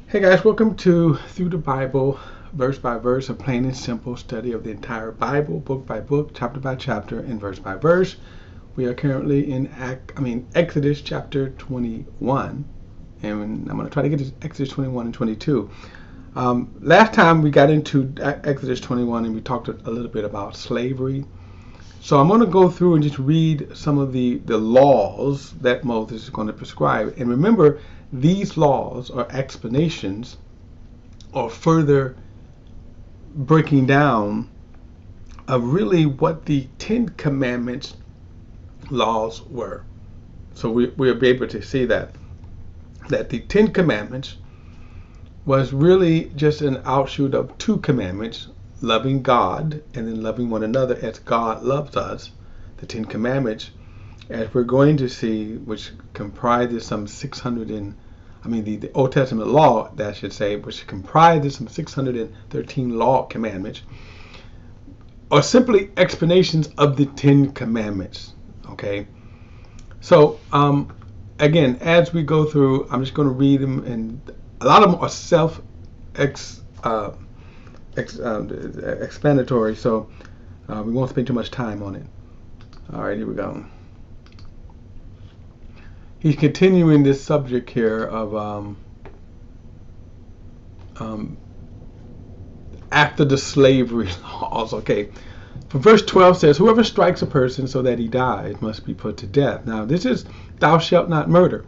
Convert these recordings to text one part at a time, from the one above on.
Hey guys, welcome to Through the Bible, verse by verse, a plain and simple study of the entire Bible, book by book, chapter by chapter, and verse by verse. We are currently in Exodus chapter 21, and I'm going to try to get to Exodus 21 and 22. Last time we got into Exodus 21 and we talked a little bit about slavery. So I'm going to go through and just read some of the laws that Moses is going to prescribe. And remember, these laws or explanations or further breaking down of really what the Ten Commandments laws were. So we'll be able to see that the Ten Commandments was really just an outshoot of two commandments, loving God and then loving one another as God loves us. The Ten Commandments, as we're going to see, which comprises some 600 and the Old Testament law, that I should say, which comprises some 613 law commandments, are simply explanations of the Ten Commandments. Okay, so again, as we go through, I'm just going to read them, and a lot of them are explanatory, so we won't spend too much time on it. All right, here we go. He's continuing this subject here of after the slavery laws. Okay, for verse 12 says, whoever strikes a person so that he dies must be put to death. Now this is thou shalt not murder.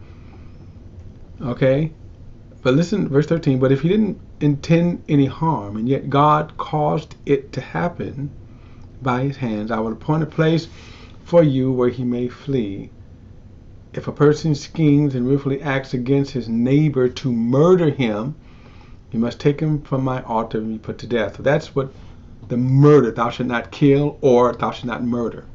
Okay, but listen, verse 13, but if he didn't intend any harm and yet God caused it to happen by his hands, I will appoint a place for you where he may flee. If a person schemes and willfully acts against his neighbor to murder him, you must take him from my altar and be put to death. So that's what the murder, thou shalt not kill or thou shalt not murder.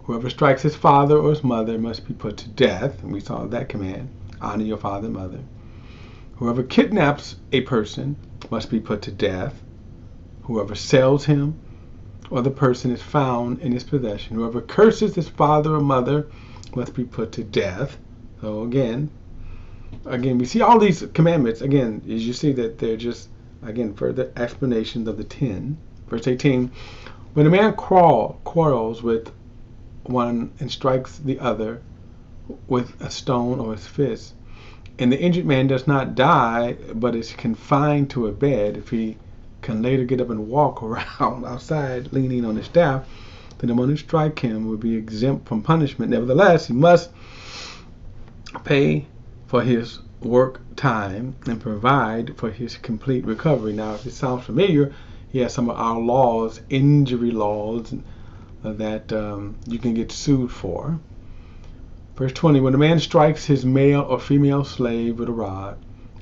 Whoever strikes his father or his mother must be put to death. And we saw that command, honor your father and mother. Whoever kidnaps a person must be put to death. Whoever sells him or the person is found in his possession. Whoever curses his father or mother must be put to death. So again, we see all these commandments. Again, as you see that they're just, again, further explanations of the 10. Verse 18, when a man quarrels with one and strikes the other with a stone or his fist, and the injured man does not die but is confined to a bed, if he can later get up and walk around outside leaning on his staff, then the one who strike him will be exempt from punishment. Nevertheless, he must pay for his work time and provide for his complete recovery. Now, if it sounds familiar, he has some of our laws, injury laws, that you can get sued for. Verse 20, when a man strikes his male or female slave with a rod,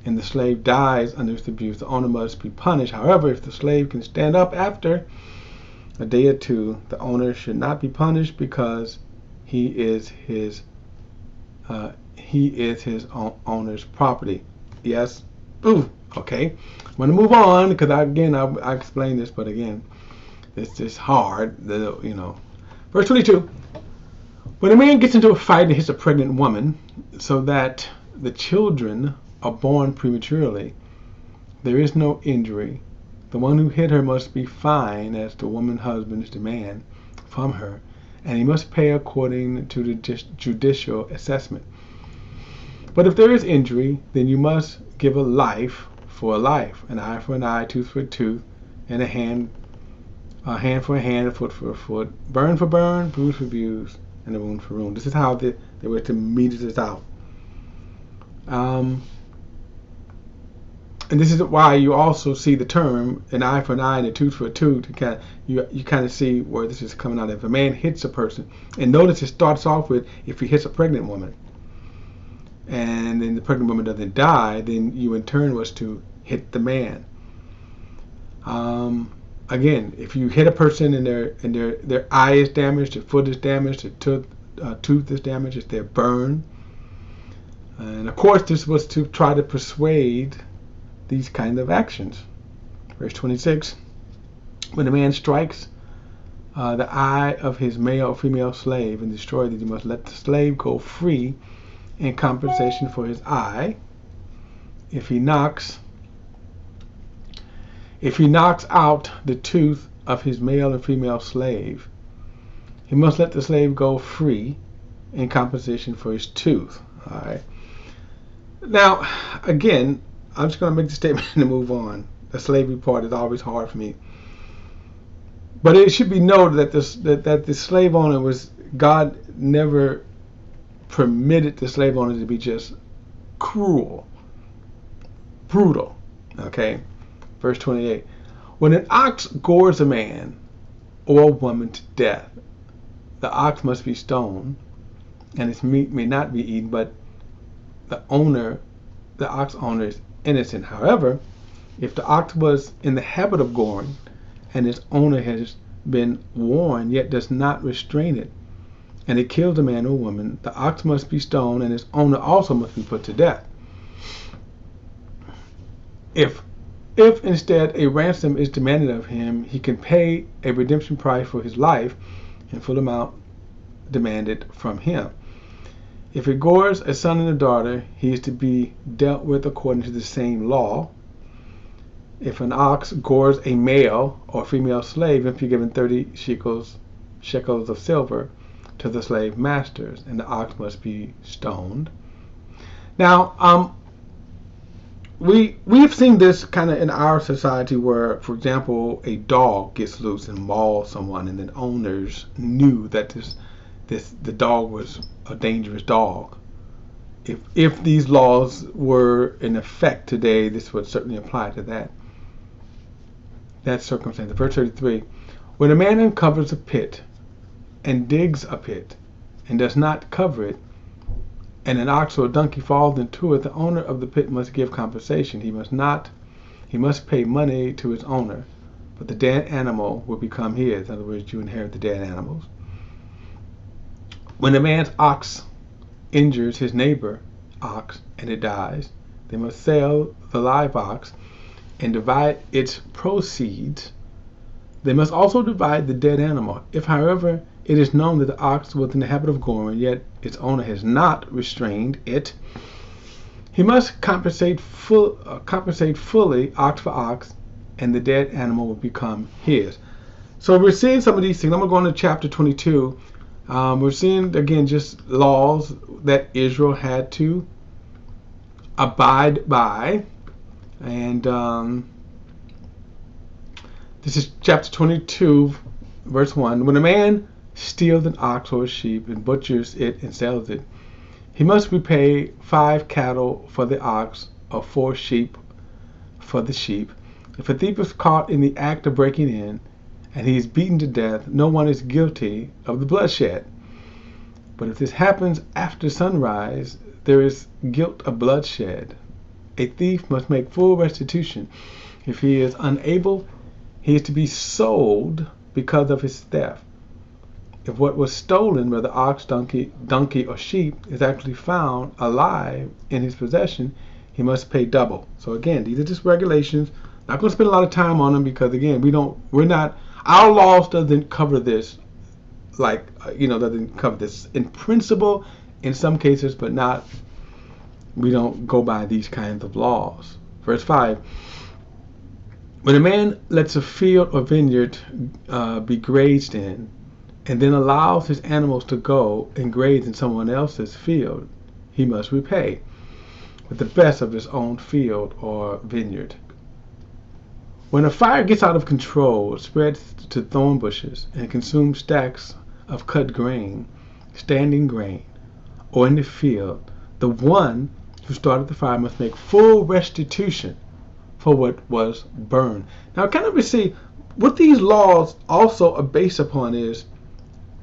and the slave dies under its abuse, the owner must be punished. However, if the slave can stand up after a day or two, the owner should not be punished because he is his owner's property. Yes. Ooh. Okay. I'm going to move on because I explained this, but again, it's just hard. Verse 22. When a man gets into a fight and hits a pregnant woman so that the children are born prematurely, there is no injury. The one who hit her must be fined as the woman's husband's demand from her, and he must pay according to the judicial assessment. But if there is injury, then you must give a life for a life, an eye for an eye, tooth for a tooth, and a hand for a hand, a foot for a foot, burn for burn, bruise for bruise, and a wound for wound. This is how they were to meet this out. And this is why you also see the term an eye for an eye and a tooth for a tooth. You kind of see where this is coming out. If a man hits a person, and notice it starts off with if he hits a pregnant woman, and then the pregnant woman doesn't die, then you in turn was to hit the man. Again, if you hit a person and their eye is damaged, their foot is damaged, their tooth is damaged, if they're burned, and of course this was to try to persuade these kind of actions. Verse 26, when a man strikes the eye of his male or female slave and destroys it, he must let the slave go free in compensation for his eye, if he knocks out the tooth of his male and female slave, he must let the slave go free in compensation for his tooth. All right. Now, again, I'm just going to make the statement and move on. The slavery part is always hard for me. But it should be noted that the slave owner was, God never permitted the slave owner to be just cruel, brutal. Okay, verse 28. When an ox gores a man or a woman to death, the ox must be stoned, and its meat may not be eaten, but the ox owner is innocent. However, if the ox was in the habit of goring, and its owner has been warned yet does not restrain it, and it kills a man or woman, the ox must be stoned, and its owner also must be put to death. If instead a ransom is demanded of him, he can pay a redemption price for his life in full amount demanded from him. If it gores a son and a daughter, he is to be dealt with according to the same law. If an ox gores a male or female slave, he must be given 30 shekels of silver to the slave masters, and the ox must be stoned. Now, we've seen this kind of in our society where, for example, a dog gets loose and mauls someone, and then owners knew that the dog was a dangerous dog. If these laws were in effect today, this would certainly apply to that circumstance. Verse 33, when a man uncovers a pit and digs a pit and does not cover it, and an ox or a donkey falls into it, the owner of the pit must give compensation. He must pay money to his owner, but the dead animal will become his. In other words, you inherit the dead animals. When a man's ox injures his neighbor ox and it dies, they must sell the live ox and divide its proceeds. They must also divide the dead animal. If, however, it is known that the ox was in the habit of goring, yet its owner has not restrained it, he must compensate fully, ox for ox, and the dead animal will become his. So we're seeing some of these things. I'm going to go into chapter 22. We're seeing, again, just laws that Israel had to abide by. And this is chapter 22, verse 1. When a man steals an ox or a sheep and butchers it and sells it, he must repay 5 cattle for the ox or 4 sheep for the sheep. If a thief is caught in the act of breaking in and he is beaten to death, no one is guilty of the bloodshed. But if this happens after sunrise, there is guilt of bloodshed. A thief must make full restitution. If he is unable, he is to be sold because of his theft. If what was stolen, whether ox, donkey, or sheep, is actually found alive in his possession, he must pay double. So again, these are just regulations. Not going to spend a lot of time on them because again, our laws doesn't cover this, doesn't cover this in principle in some cases, but not. We don't go by these kinds of laws. Verse 5. When a man lets a field or vineyard be grazed in, and then allows his animals to go and graze in someone else's field, he must repay with the best of his own field or vineyard. When a fire gets out of control, it spreads to thorn bushes and consumes stacks of cut grain, standing grain, or in the field, the one who started the fire must make full restitution for what was burned. Now, kind of we see what these laws also are based upon is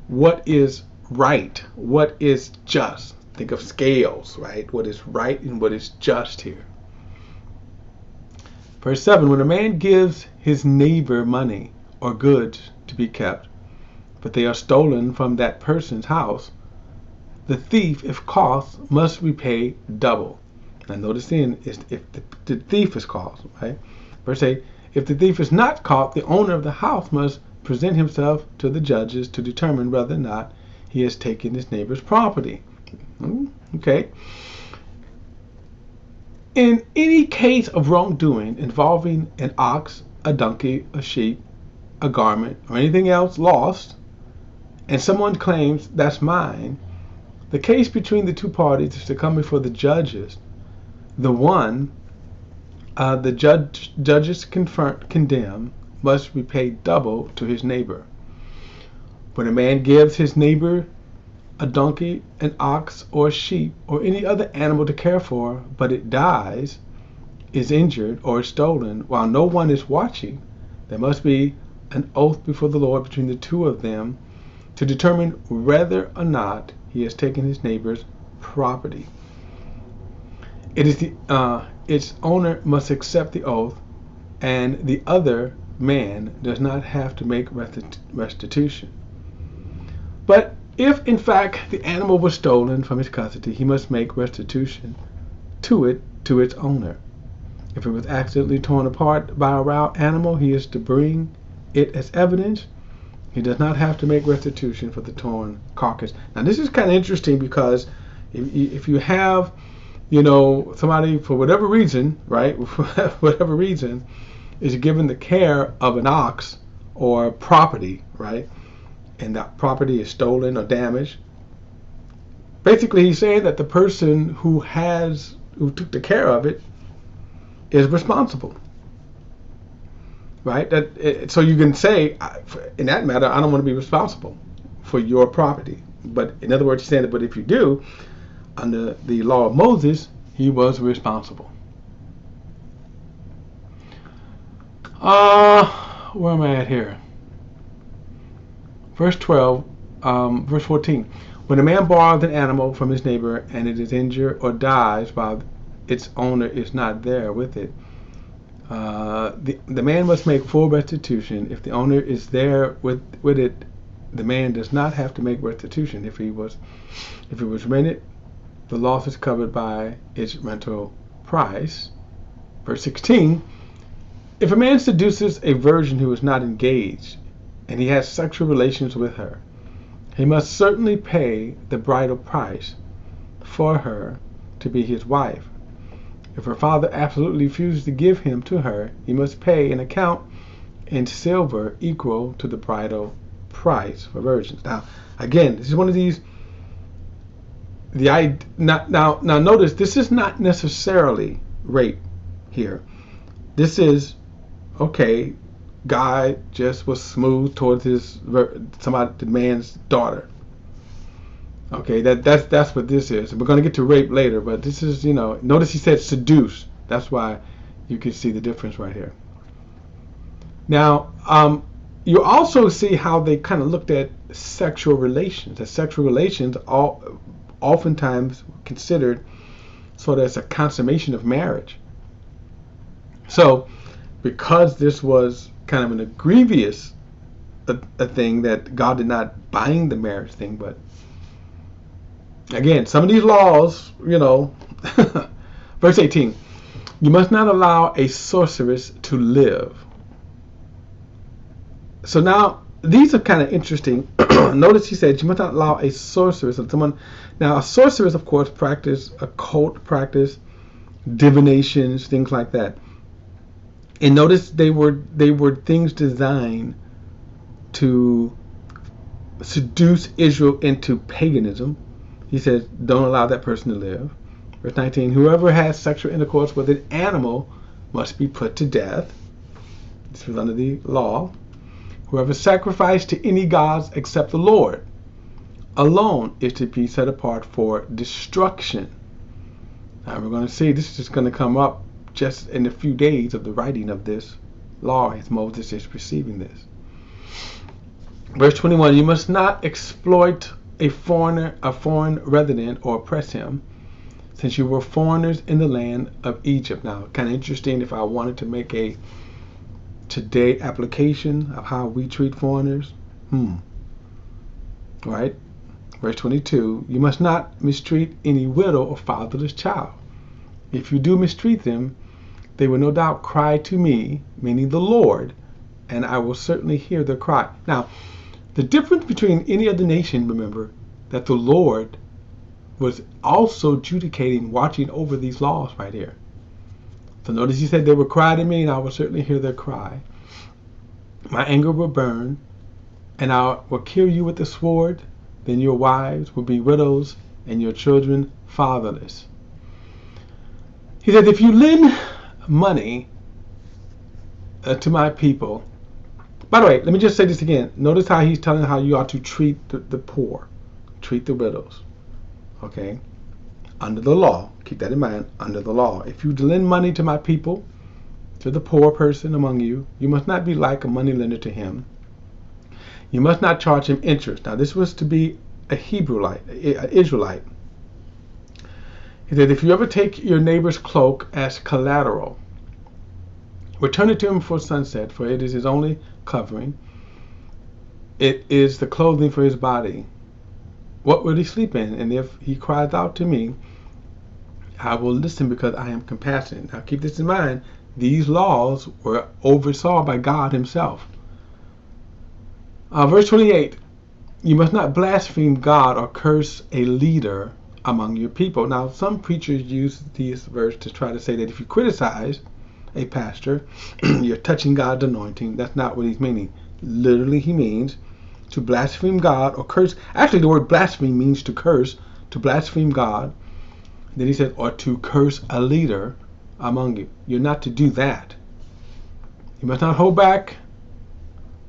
what is right, what is just. Think of scales, right? What is right and what is just here. Verse 7, when a man gives his neighbor money or goods to be kept, but they are stolen from that person's house, the thief, if caught, must repay double. Now notice then, if the thief is caught, right? Verse 8, if the thief is not caught, the owner of the house must present himself to the judges to determine whether or not he has taken his neighbor's property. Okay. In any case of wrongdoing involving an ox, a donkey, a sheep, a garment, or anything else lost, and someone claims that's mine, the case between the two parties is to come before the judges. The judges condemn must repay double to his neighbor. When a man gives his neighbor a donkey, an ox, or a sheep, or any other animal to care for, but it dies, is injured, or is stolen while no one is watching, there must be an oath before the Lord between the two of them to determine whether or not he has taken his neighbor's property. Its owner must accept the oath, and the other man does not have to make restitution. But if in fact the animal was stolen from his custody, he must make restitution to its owner. If it was accidentally torn apart by a wild animal, he is to bring it as evidence. He does not have to make restitution for the torn carcass. Now this is kind of interesting because if you have, somebody for whatever reason, right, for whatever reason, is given the care of an ox or property, right, and that property is stolen or damaged, basically he's saying that the person who took the care of it is responsible, right? So you can say, in that matter, I don't want to be responsible for your property. But in other words, he's saying that, but if you do, under the law of Moses, he was responsible. Where am I at here? Verse 12, verse 14. When a man borrows an animal from his neighbor and it is injured or dies while its owner is not there with it, the man must make full restitution. If the owner is there with it, the man does not have to make restitution. If it was rented, the loss is covered by its rental price. Verse 16. If a man seduces a virgin who is not engaged, and he has sexual relations with her, he must certainly pay the bridal price for her to be his wife. If her father absolutely refuses to give him to her, he must pay an account in silver equal to the bridal price for virgins. Now, again, this is one of these. Now notice this is not necessarily rape here. This is okay. Guy just was smooth towards the man's daughter. Okay, that's what this is. We're going to get to rape later, but this is, notice he said seduce. That's why you can see the difference right here. Now, you also see how they kind of looked at sexual relations. That sexual relations oftentimes considered sort of as a consummation of marriage. So, because this was kind of an egregious a thing that God did not bind the marriage thing, but again, some of these laws, verse 18, you must not allow a sorceress to live. So now, these are kind of interesting. Notice he said you must not allow a sorceress or someone. Now, a sorceress, of course, practice occult practice, divinations, things like that. And notice they were things designed to seduce Israel into paganism. He says, don't allow that person to live. Verse 19, whoever has sexual intercourse with an animal must be put to death. This was under the law. Whoever sacrificed to any gods except the Lord alone is to be set apart for destruction. Now we're going to see, this is just going to come up just in a few days of the writing of this law as Moses is receiving this. Verse 21, you must not exploit a foreign resident or oppress him, since you were foreigners in the land of Egypt. Now, kind of interesting if I wanted to make a today application of how we treat foreigners. Right? Verse 22, you must not mistreat any widow or fatherless child. If you do mistreat them, they will no doubt cry to me, meaning the Lord, and I will certainly hear their cry. Now, the difference between any other nation, remember, that the Lord was also adjudicating, watching over these laws right here. So notice he said they would cry to me, and I will certainly hear their cry. My anger will burn, and I will kill you with the sword. Then your wives will be widows, and your children fatherless. He said, if you lend money to my people. By the way, let me just say this again. Notice how he's telling how you ought to treat the poor, treat the widows. Okay? Under the law. Keep that in mind. Under the law. If you lend money to my people, to the poor person among you, you must not be like a moneylender to him. You must not charge him interest. Now, this was to be a Hebrewite, an Israelite. He said, if you ever take your neighbor's cloak as collateral, return it to him before sunset, for it is his only covering. It is the clothing for his body. What will he sleep in? And if he cries out to me, I will listen because I am compassionate. Now keep this in mind. These laws were oversaw by God himself. Verse 28, you must not blaspheme God or curse a leader among your people. Now some preachers use this verse to try to say that if you criticize a pastor, you're touching God's anointing. That's not what he's meaning. Literally he means to blaspheme God or curse. Actually the word blaspheme means to curse, to blaspheme God. Then he said, or to curse a leader among you. You're not to do that. You must not hold back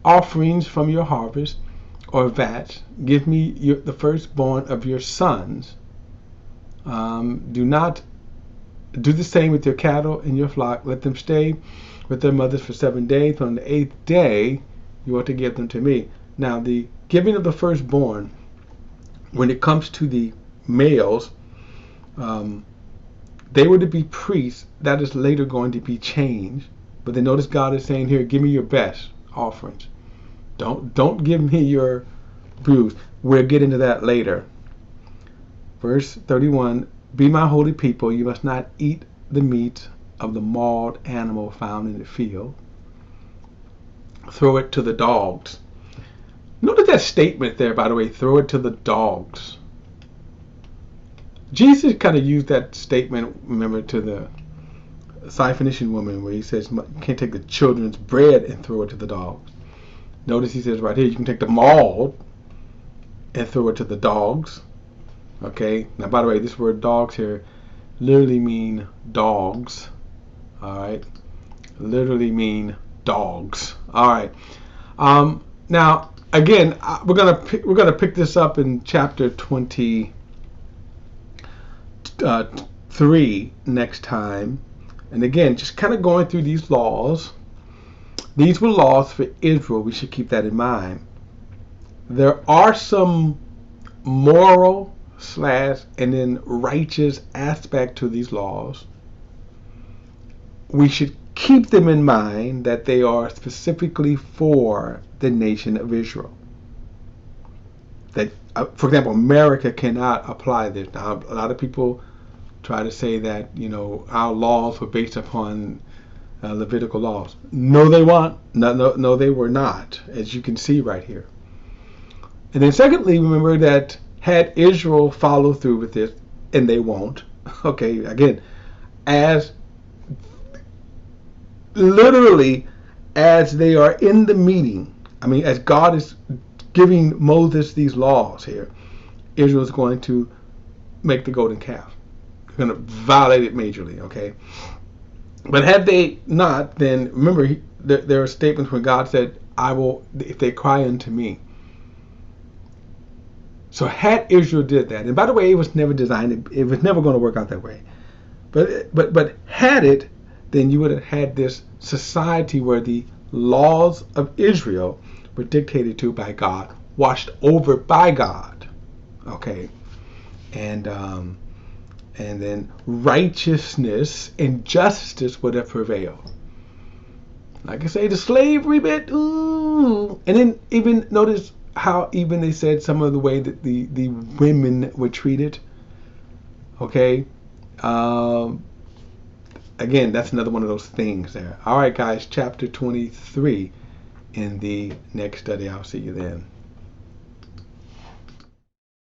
offerings from your harvest or vats. Give me the firstborn of your sons. Do not do the same with your cattle and your flock. Let them stay with their mothers for 7 days. On the 8th day, you ought to give them to me. Now, the giving of the firstborn, when it comes to the males, they were to be priests. That is later going to be changed. But then notice God is saying here, give me your best offerings. Don't give me your bruised. We'll get into that later. Verse 31, be my holy people. You must not eat the meat of the mauled animal found in the field. Throw it to the dogs. Notice that statement there, by the way, throw it to the dogs. Jesus kind of used that statement, remember, to the Syrophoenician woman where he says you can't take the children's bread and throw it to the dogs. Notice he says right here you can take the mauled and throw it to the dogs. Okay, now by the way, this word dogs here literally mean dogs. Alright, literally mean dogs. Alright, now again we're gonna pick this up in chapter 23 next time. And again, just kind of going through these laws. These were laws for Israel. We should keep that in mind. There are some moral / and then righteous aspect to these laws. We should keep them in mind that they are specifically for the nation of Israel. That, for example, America cannot apply this. Now, a lot of people try to say that, you know, our laws were based upon Levitical laws. No, they weren't. No, they were not, as you can see right here. And then secondly, remember that had Israel follow through with this, and they won't, okay, again, as literally as they are in the meeting, I mean, as God is giving Moses these laws here, Israel is going to make the golden calf. They're going to violate it majorly, okay? But had they not, then remember, there are statements where God said, I will, if they cry unto me. So had Israel did that, and by the way, it was never designed, it was never going to work out that way. But had it, then you would have had this society where the laws of Israel were dictated to by God, watched over by God, okay? And then righteousness and justice would have prevailed. Like I say, the slavery bit, ooh. And then even notice how even they said some of the way that the women were treated. Okay. Again, that's another one of those things there. All right, guys, chapter 23 in the next study. I'll see you then.